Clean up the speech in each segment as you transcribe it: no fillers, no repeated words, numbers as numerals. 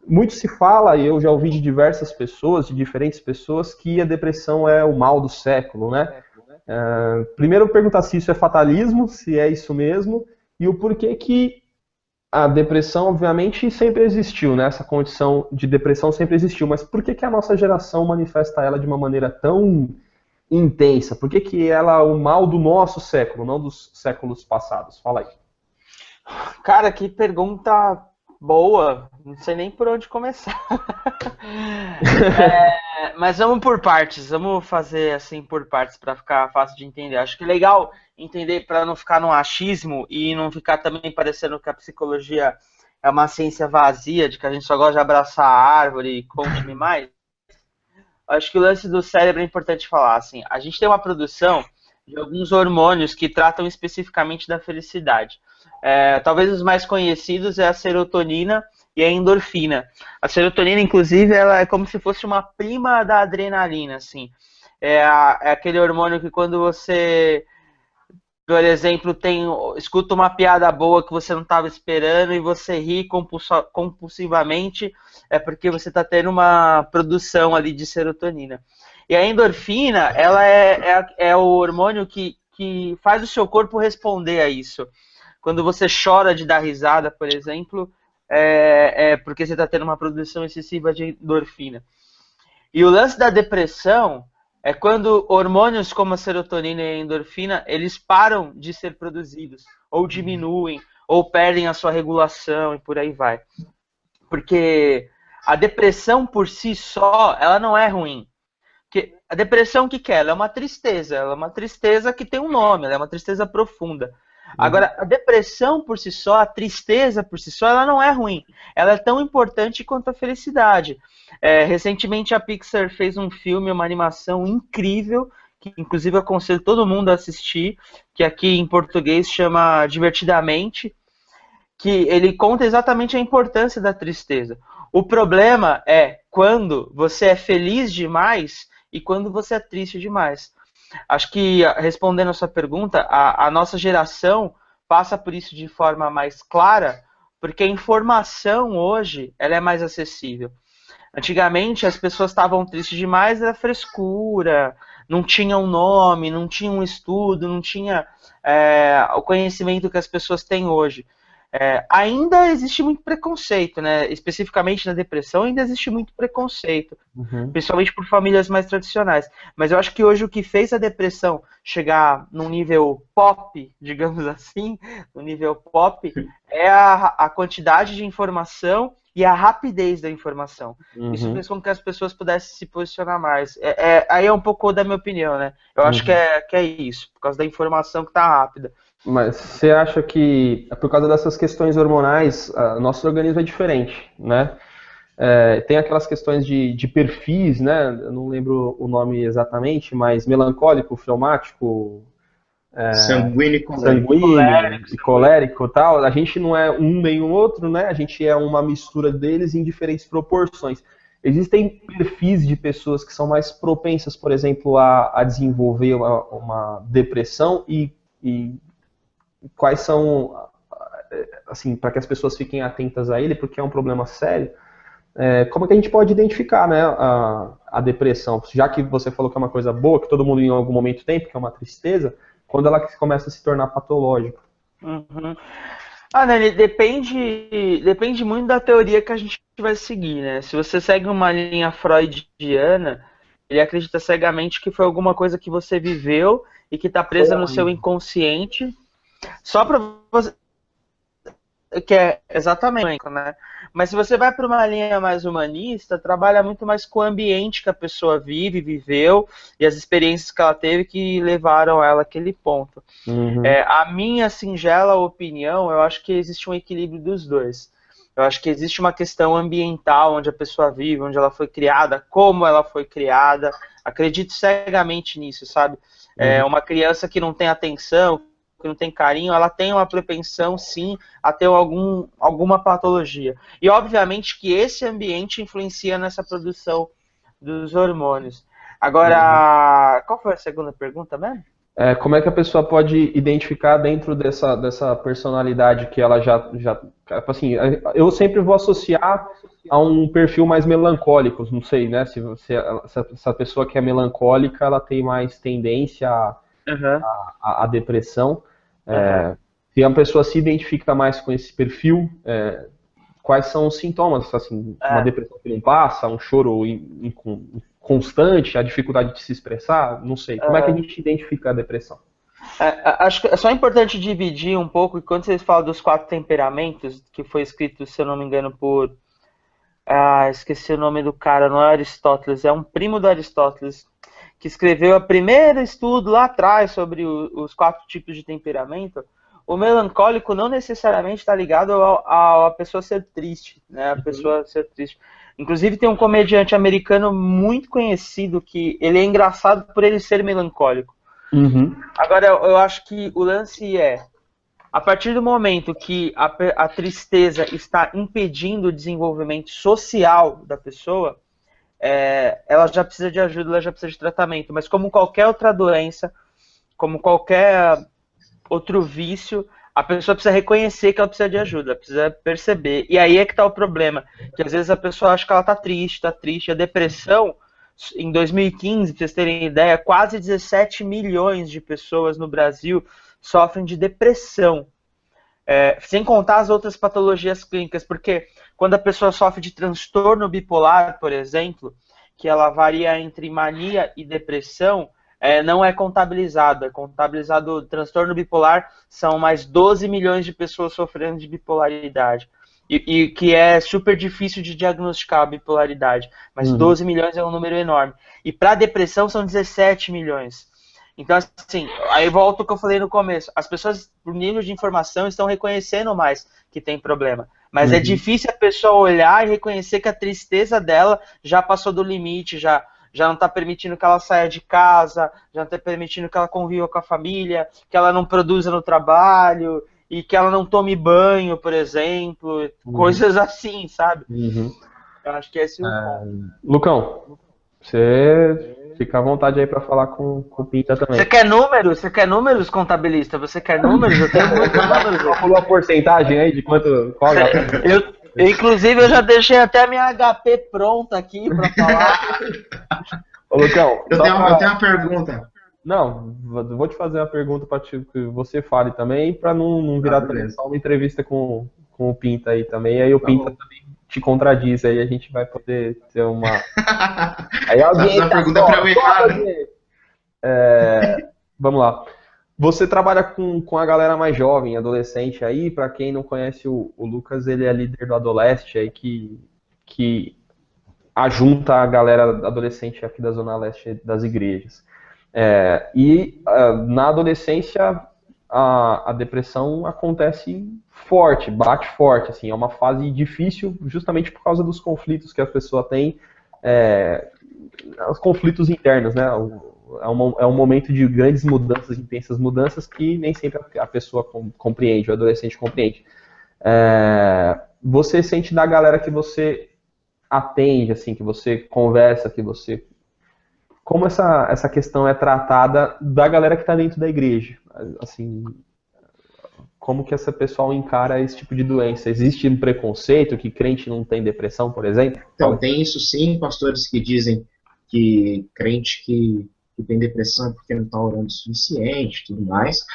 muito se fala, e eu já ouvi de diversas pessoas, de diferentes pessoas, que a depressão é o mal do século, né? Primeiro, perguntar se isso é fatalismo, se é isso mesmo, e o porquê que a depressão, obviamente, sempre existiu, né? Essa condição de depressão sempre existiu, mas por que que a nossa geração manifesta ela de uma maneira tão intensa? Por que que ela é o mal do nosso século, não dos séculos passados? Fala aí. Cara, que pergunta boa. Não sei nem por onde começar. Mas vamos por partes. Vamos fazer assim por partes para ficar fácil de entender. Acho que é legal entender para não ficar no achismo e não ficar também parecendo que a psicologia é uma ciência vazia, de que a gente só gosta de abraçar a árvore e conte-me mais. Acho que o lance do cérebro é importante falar. Assim, a gente tem uma produção de alguns hormônios que tratam especificamente da felicidade. Talvez os mais conhecidos é a serotonina e a endorfina. A serotonina, inclusive, ela é como se fosse uma prima da adrenalina, assim. É aquele hormônio que quando você, por exemplo, escuta uma piada boa que você não estava esperando e você ri compulsivamente, é porque você está tendo uma produção ali de serotonina. E a endorfina, ela é o hormônio que faz o seu corpo responder a isso. Quando você chora de dar risada, por exemplo, é porque você está tendo uma produção excessiva de endorfina. E o lance da depressão é quando hormônios como a serotonina e a endorfina, eles param de ser produzidos, ou diminuem, ou perdem a sua regulação e por aí vai. Porque a depressão por si só, ela não é ruim. Porque a depressão, o que é? Ela é uma tristeza. Ela é uma tristeza que tem um nome, ela é uma tristeza profunda. Uhum. Agora, a depressão por si só, a tristeza por si só, ela não é ruim. Ela é tão importante quanto a felicidade. Recentemente a Pixar fez um filme, uma animação incrível, que inclusive eu aconselho todo mundo a assistir, que aqui em português chama Divertidamente, que ele conta exatamente a importância da tristeza. O problema é quando você é feliz demais e quando você é triste demais. Acho que, respondendo a sua pergunta, a nossa geração passa por isso de forma mais clara, porque a informação hoje ela é mais acessível. Antigamente as pessoas estavam tristes demais, era frescura, não tinha um nome, não tinha um estudo, não tinha o conhecimento que as pessoas têm hoje. Ainda existe muito preconceito, né? Especificamente na depressão, ainda existe muito preconceito, Uhum. principalmente por famílias mais tradicionais. Mas eu acho que hoje o que fez a depressão chegar num nível pop, digamos assim, no nível pop, é a quantidade de informação e a rapidez da informação. Isso Uhum. fez com que as pessoas pudessem se posicionar mais. Aí é um pouco da minha opinião, né? Eu acho Uhum. que é isso, por causa da informação que está rápida. Mas você acha que, por causa dessas questões hormonais, nosso organismo é diferente, né? Tem aquelas questões de perfis, né? Eu não lembro o nome exatamente, mas melancólico, fleumático, Sanguíneo e colérico. sanguíneo Colérico, e sanguíneo. colérico e tal. A gente não é um nem o outro, né? A gente é uma mistura deles em diferentes proporções. Existem perfis de pessoas que são mais propensas, por exemplo, a desenvolver uma depressão e quais são, assim, para que as pessoas fiquem atentas a ele, porque é um problema sério. Como é que a gente pode identificar, né, a depressão? Já que você falou que é uma coisa boa, que todo mundo em algum momento tem, porque é uma tristeza, quando ela começa a se tornar patológica. Uhum. Nani, depende muito da teoria que a gente vai seguir, né? Se você segue uma linha freudiana, ele acredita cegamente que foi alguma coisa que você viveu e que está Foi presa no seu aonde? inconsciente, só para você, que é exatamente, né? Mas se você vai para uma linha mais humanista, trabalha muito mais com o ambiente que a pessoa vive, viveu e as experiências que ela teve que levaram ela àquele ponto. Uhum, A minha singela opinião, eu acho que existe um equilíbrio dos dois. Eu acho que existe uma questão ambiental, onde a pessoa vive, onde ela foi criada, como ela foi criada. Acredito cegamente nisso, sabe? uhum, Uma criança que não tem atenção, que não tem carinho, ela tem uma propensão, sim, a ter alguma patologia. E, obviamente, que esse ambiente influencia nessa produção dos hormônios. uhum. Agora, qual foi a segunda pergunta mesmo? Como é que a pessoa pode identificar dentro dessa personalidade que ela já, assim, eu sempre vou associar a um perfil mais melancólico, não sei, né, se essa pessoa que é melancólica, ela tem mais tendência à depressão. Se a pessoa se identifica mais com esse perfil, quais são os sintomas, assim, uma depressão que não passa, um choro constante, a dificuldade de se expressar, não sei. Como é que a gente identifica a depressão? Acho que é só importante dividir um pouco, quando vocês falam dos 4 temperamentos, que foi escrito, se eu não me engano, por... esqueci o nome do cara, não é Aristóteles, é um primo do Aristóteles, que escreveu o primeiro estudo lá atrás sobre os 4 tipos de temperamento. O melancólico não necessariamente está ligado a pessoa ser triste, né? A pessoa ser triste. Inclusive tem um comediante americano muito conhecido que ele é engraçado por ele ser melancólico. Agora, eu acho que o lance a partir do momento que a tristeza está impedindo o desenvolvimento social da pessoa, ela já precisa de ajuda, ela já precisa de tratamento. Mas como qualquer outra doença, como qualquer outro vício, a pessoa precisa reconhecer que ela precisa de ajuda, precisa perceber. E aí é que está o problema, que às vezes a pessoa acha que ela está triste. A depressão, em 2015, para vocês terem ideia, quase 17 milhões de pessoas no Brasil sofrem de depressão. Sem contar as outras patologias clínicas, porque quando a pessoa sofre de transtorno bipolar, por exemplo, que ela varia entre mania e depressão, não é contabilizado. É contabilizado o transtorno bipolar, são mais 12 milhões de pessoas sofrendo de bipolaridade. E que é super difícil de diagnosticar a bipolaridade. Mas 12 milhões é um número enorme. E para depressão são 17 milhões. Então, assim, aí volta o que eu falei no começo. As pessoas, por nível de informação, estão reconhecendo mais que tem problema. Mas é difícil a pessoa olhar e reconhecer que a tristeza dela já passou do limite, já não está permitindo que ela saia de casa, já não está permitindo que ela conviva com a família, que ela não produza no trabalho, e que ela não tome banho, por exemplo, coisas assim, sabe? Eu acho que esse é o ponto. Lucão, você fica à vontade aí para falar com o Pinta também. Você quer números? Você quer números, contabilista? Você quer números? Eu tenho muitos números. Falou a porcentagem aí de quanto... Inclusive, eu já deixei até a minha HP pronta aqui para falar. Ô, Lucão, eu tenho uma pergunta. Não, vou te fazer uma pergunta para que você fale também, para não virar também só uma entrevista com o Pinta aí também. Aí o Pinta também te contradiz, aí a gente vai poder ter uma... Aí alguém a pergunta é para eu errar. Vamos lá. Você trabalha com a galera mais jovem, adolescente aí. Para quem não conhece o Lucas, ele é líder do Adoleste aí, que ajunta a galera adolescente aqui da Zona Leste das igrejas. Na adolescência a depressão acontece forte, bate forte, assim, é uma fase difícil justamente por causa dos conflitos que a pessoa tem, os conflitos internos, né? É um momento de grandes mudanças, intensas mudanças que nem sempre a pessoa compreende, o adolescente compreende. Você sente da galera que você atende, assim, que você conversa, que você... Como essa questão é tratada da galera que está dentro da igreja? Assim, como que essa pessoa encara esse tipo de doença? Existe um preconceito que crente não tem depressão, por exemplo? Então, tem isso sim, pastores que dizem que crente que tem depressão é porque não está orando o suficiente e tudo mais.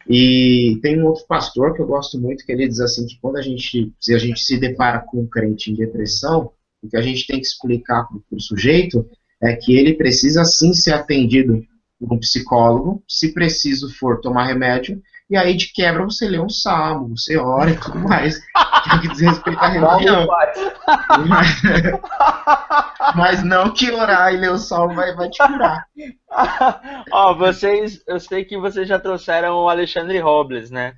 E tem um outro pastor que eu gosto muito, que ele diz assim, que quando a gente se depara com um crente em depressão, o que a gente tem que explicar para o sujeito é que ele precisa sim ser atendido por um psicólogo, se preciso for tomar remédio, e aí de quebra você lê um salmo, você ora e tudo mais, que é o que diz respeito à religião. Mas não que orar e ler o salmo vai te curar. Eu sei que vocês já trouxeram o Alexandre Robles, né?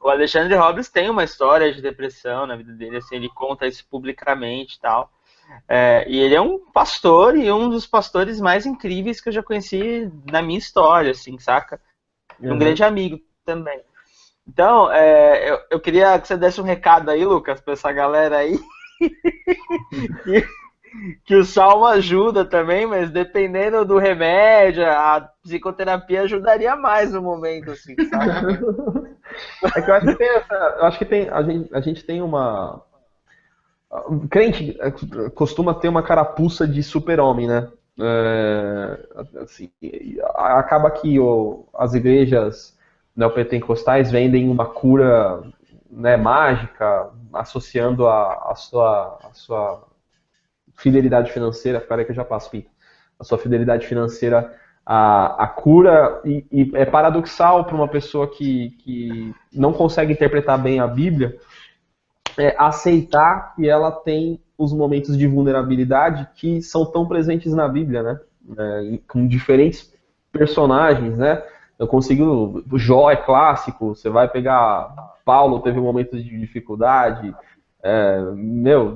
O Alexandre Robles tem uma história de depressão na vida dele, assim, ele conta isso publicamente e tal. E ele é um pastor e um dos pastores mais incríveis que eu já conheci na minha história, assim, saca? Um grande amigo também. Então, eu queria que você desse um recado aí, Lucas, pra essa galera aí. que o salmo ajuda também, mas dependendo do remédio, a psicoterapia ajudaria mais no momento, assim, sabe? É que eu acho que tem eu acho que tem, a gente tem uma. Crente costuma ter uma carapuça de super-homem, né? Assim, acaba que as igrejas neopentecostais vendem uma cura, né, mágica, associando a sua fidelidade financeira. Peraí que eu já passo, Pita. A sua fidelidade financeira a cura, e é paradoxal para uma pessoa que não consegue interpretar bem a Bíblia, aceitar que ela tem os momentos de vulnerabilidade que são tão presentes na Bíblia, né? Com diferentes personagens, né? Eu consigo. O Jó é clássico, você vai pegar. Paulo teve momentos de dificuldade.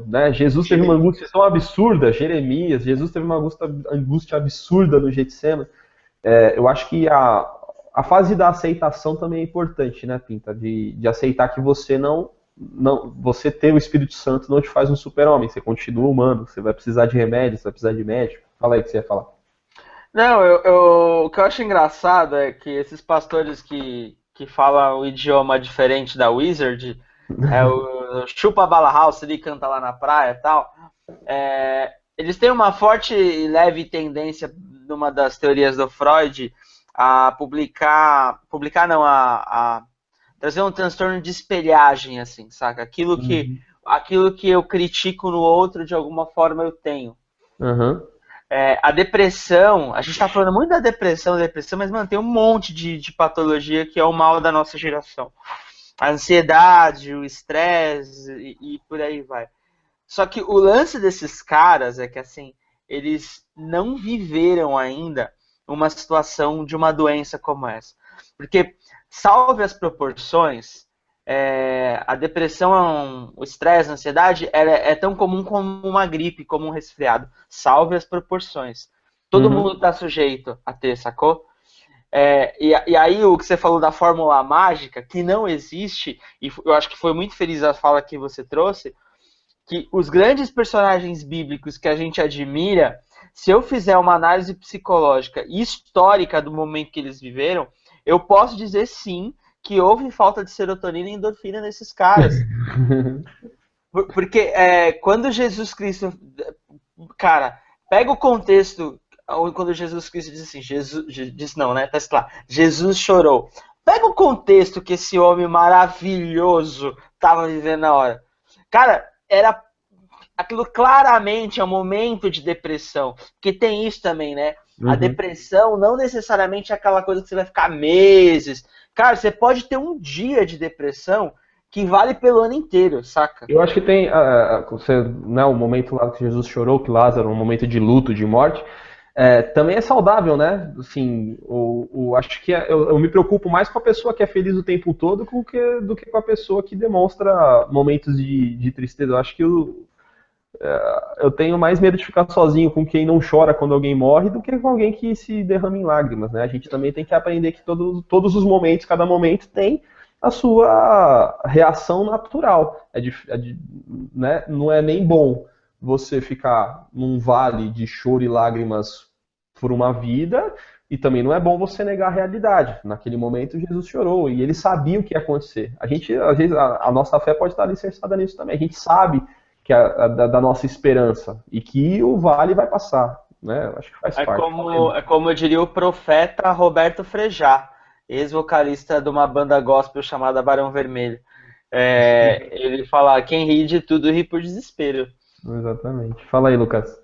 Né? Jesus teve uma angústia tão absurda, Jeremias, Jesus teve uma angústia absurda no Getsemane. Eu acho que a fase da aceitação também é importante, né, Pinta? De aceitar que você ter o Espírito Santo não te faz um super-homem, você continua humano, você vai precisar de remédio, você vai precisar de médico. Fala aí o que você ia falar. Não, o que eu acho engraçado é que esses pastores que falam o idioma diferente da Wizard, o Chupa Bala House, ele canta lá na praia e tal, eles têm uma forte e leve tendência, numa das teorias do Freud, a trazer um transtorno de espelhagem, assim, saca? Aquilo que eu critico no outro, de alguma forma eu tenho. Uhum. A depressão, a gente tá falando muito da depressão, mas, mano, tem um monte de patologia que é o mal da nossa geração. A ansiedade, o estresse e por aí vai. Só que o lance desses caras é que, assim, eles não viveram ainda uma situação de uma doença como essa. Porque, salve as proporções, a depressão, o estresse, a ansiedade é tão comum como uma gripe, como um resfriado. Salve as proporções. Todo mundo está sujeito a ter, sacou? E aí o que você falou da fórmula mágica, que não existe, e eu acho que foi muito feliz a fala que você trouxe, que os grandes personagens bíblicos que a gente admira, se eu fizer uma análise psicológica e histórica do momento que eles viveram, eu posso dizer sim que houve falta de serotonina e endorfina nesses caras. Porque quando Jesus Cristo... Cara, pega o contexto quando Jesus Cristo diz assim, diz não, né? Tá escrito lá, Jesus chorou. Pega o contexto que esse homem maravilhoso estava vivendo na hora. Cara, aquilo claramente é um momento de depressão. Porque tem isso também, né? A depressão não necessariamente é aquela coisa que você vai ficar meses. Cara, você pode ter um dia de depressão que vale pelo ano inteiro, saca? Eu acho que tem o momento lá que Jesus chorou, que Lázaro, um momento de luto, de morte, também é saudável, né? Assim, acho que eu me preocupo mais com a pessoa que é feliz o tempo todo do que com a pessoa que demonstra momentos de tristeza. Eu acho que eu tenho mais medo de ficar sozinho com quem não chora quando alguém morre do que com alguém que se derrama em lágrimas, né? A gente também tem que aprender que todos os momentos, cada momento tem a sua reação natural. Né? Não é nem bom você ficar num vale de choro e lágrimas por uma vida, e também não é bom você negar a realidade. Naquele momento Jesus chorou e ele sabia o que ia acontecer. A gente, às vezes, a nossa fé pode estar alicerçada nisso também. A gente sabe que da nossa esperança e que o vale vai passar, né? Acho que faz parte. Como eu diria o profeta Roberto Frejá, ex-vocalista de uma banda gospel chamada Barão Vermelho. Ele fala, quem ri de tudo ri por desespero. Exatamente. Fala aí, Lucas.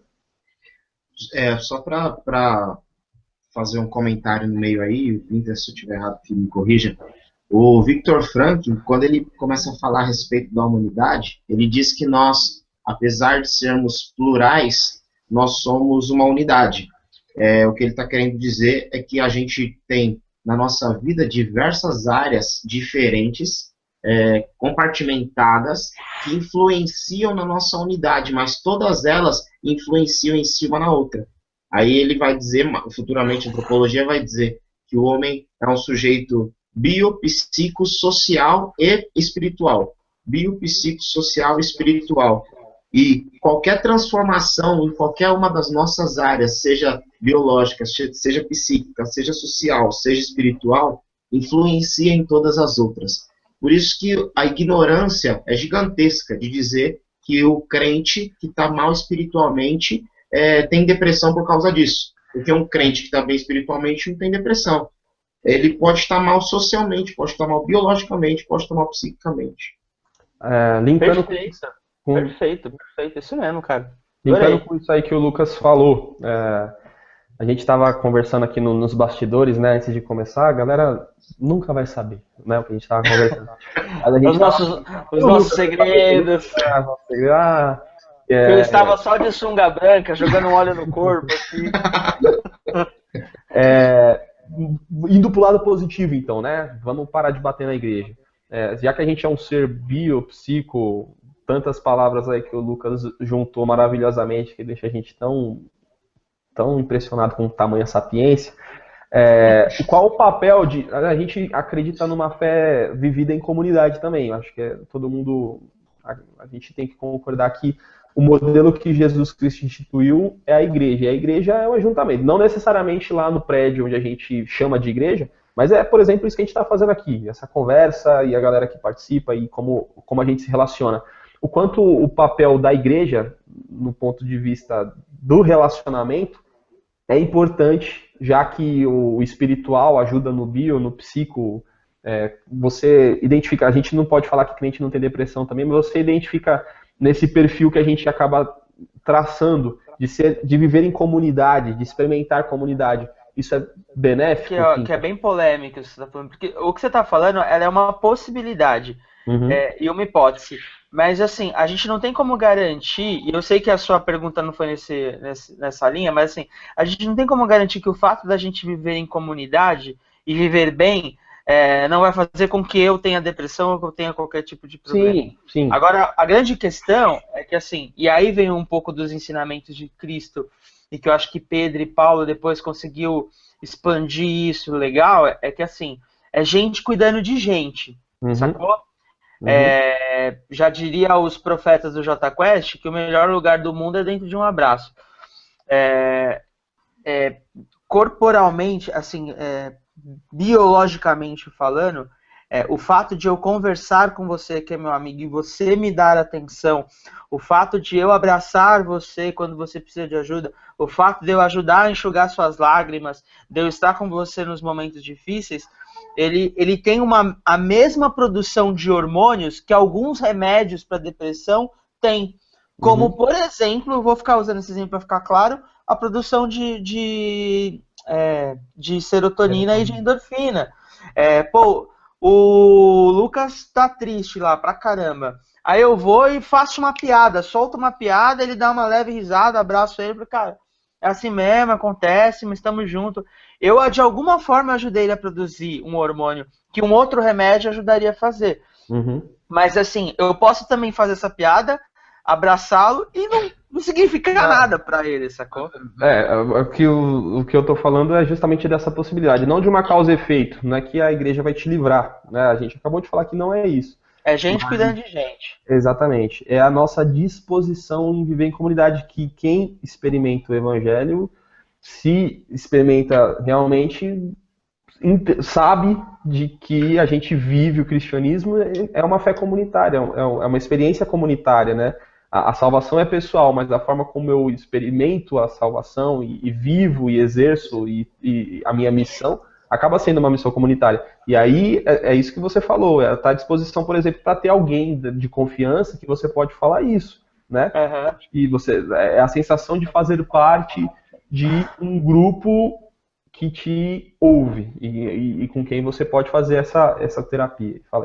Só para fazer um comentário no meio aí, se eu estiver errado, que me corrija. O Viktor Frankl, quando ele começa a falar a respeito da humanidade, ele diz que nós, apesar de sermos plurais, nós somos uma unidade. O que ele está querendo dizer é que a gente tem na nossa vida diversas áreas diferentes, compartimentadas, que influenciam na nossa unidade, mas todas elas influenciam em si uma na outra. Aí ele vai dizer, futuramente a antropologia vai dizer, que o homem é um sujeito biopsicossocial e espiritual. Biopsicossocial e espiritual. E qualquer transformação em qualquer uma das nossas áreas, seja biológica, seja psíquica, seja social, seja espiritual, influencia em todas as outras. Por isso que a ignorância é gigantesca de dizer que o crente que está mal espiritualmente tem depressão por causa disso. Porque um crente que está bem espiritualmente não tem depressão. Ele pode estar mal socialmente, pode estar mal biologicamente, pode estar mal psiquicamente. Linkando Perfeito, isso mesmo, cara. Linkando com isso aí que o Lucas falou, a gente estava conversando aqui nos bastidores, né, antes de começar, a galera nunca vai saber, né, o que a gente estava conversando. Os nossos segredos. Eu estava só de sunga branca, jogando óleo no corpo, assim. Indo pro lado positivo, então, né, vamos parar de bater na igreja. Já que a gente é um ser biopsico, tantas palavras aí que o Lucas juntou maravilhosamente, que deixa a gente tão impressionado com tamanha sapiência. Qual o papel de... A gente acredita numa fé vivida em comunidade também. Acho que todo mundo... A gente tem que concordar que o modelo que Jesus Cristo instituiu é a igreja. E a igreja é um ajuntamento. Não necessariamente lá no prédio onde a gente chama de igreja, mas por exemplo, isso que a gente está fazendo aqui. Essa conversa e a galera que participa e como a gente se relaciona. O quanto o papel da igreja, no ponto de vista do relacionamento, é importante, já que o espiritual ajuda no bio, no psico, você identifica, a gente não pode falar que cliente não tem depressão também, mas você identifica nesse perfil que a gente acaba traçando, de viver em comunidade, de experimentar comunidade. Isso é benéfico? Que é bem polêmico isso que você está falando, porque o que você está falando, ela é uma possibilidade, e uma hipótese. Mas assim, a gente não tem como garantir, e eu sei que a sua pergunta não foi nessa linha, mas assim, a gente não tem como garantir que o fato da gente viver em comunidade e viver bem não vai fazer com que eu tenha depressão ou que eu tenha qualquer tipo de problema. Sim. Agora, a grande questão é que assim, e aí vem um pouco dos ensinamentos de Cristo, e que eu acho que Pedro e Paulo depois conseguiu expandir isso legal, é que assim, é gente cuidando de gente, sacou? Já diria os profetas do Jota Quest que o melhor lugar do mundo é dentro de um abraço. Corporalmente, assim, biologicamente falando, o fato de eu conversar com você, que é meu amigo, e você me dar atenção, o fato de eu abraçar você quando você precisa de ajuda, o fato de eu ajudar a enxugar suas lágrimas, de eu estar com você nos momentos difíceis, ele tem a mesma produção de hormônios que alguns remédios para depressão têm. Como, por exemplo, eu vou ficar usando esse exemplo para ficar claro, a produção de serotonina e de endorfina. O Lucas tá triste lá pra caramba. Aí eu vou e faço uma piada, solto uma piada, ele dá uma leve risada, abraço ele, porque, cara, é assim mesmo, acontece, mas estamos juntos. Eu, de alguma forma, ajudei ele a produzir um hormônio que um outro remédio ajudaria a fazer. Mas, assim, eu posso também fazer essa piada, abraçá-lo e não significa nada pra ele, sacou? O que eu tô falando é justamente dessa possibilidade, não de uma causa e efeito, não é que a igreja vai te livrar, né? A gente acabou de falar que não é isso. É gente cuidando de gente. Exatamente. É a nossa disposição em viver em comunidade, que quem experimenta o evangelho, se experimenta realmente, sabe de que a gente vive o cristianismo, é uma fé comunitária, é uma experiência comunitária, né? A salvação é pessoal, mas a forma como eu experimento a salvação e vivo e exerço e a minha missão acaba sendo uma missão comunitária. E aí é isso que você falou, está à disposição, por exemplo, para ter alguém de confiança que você pode falar isso, né? E é a sensação de fazer parte de um grupo que te ouve e com quem você pode fazer essa terapia. Fala.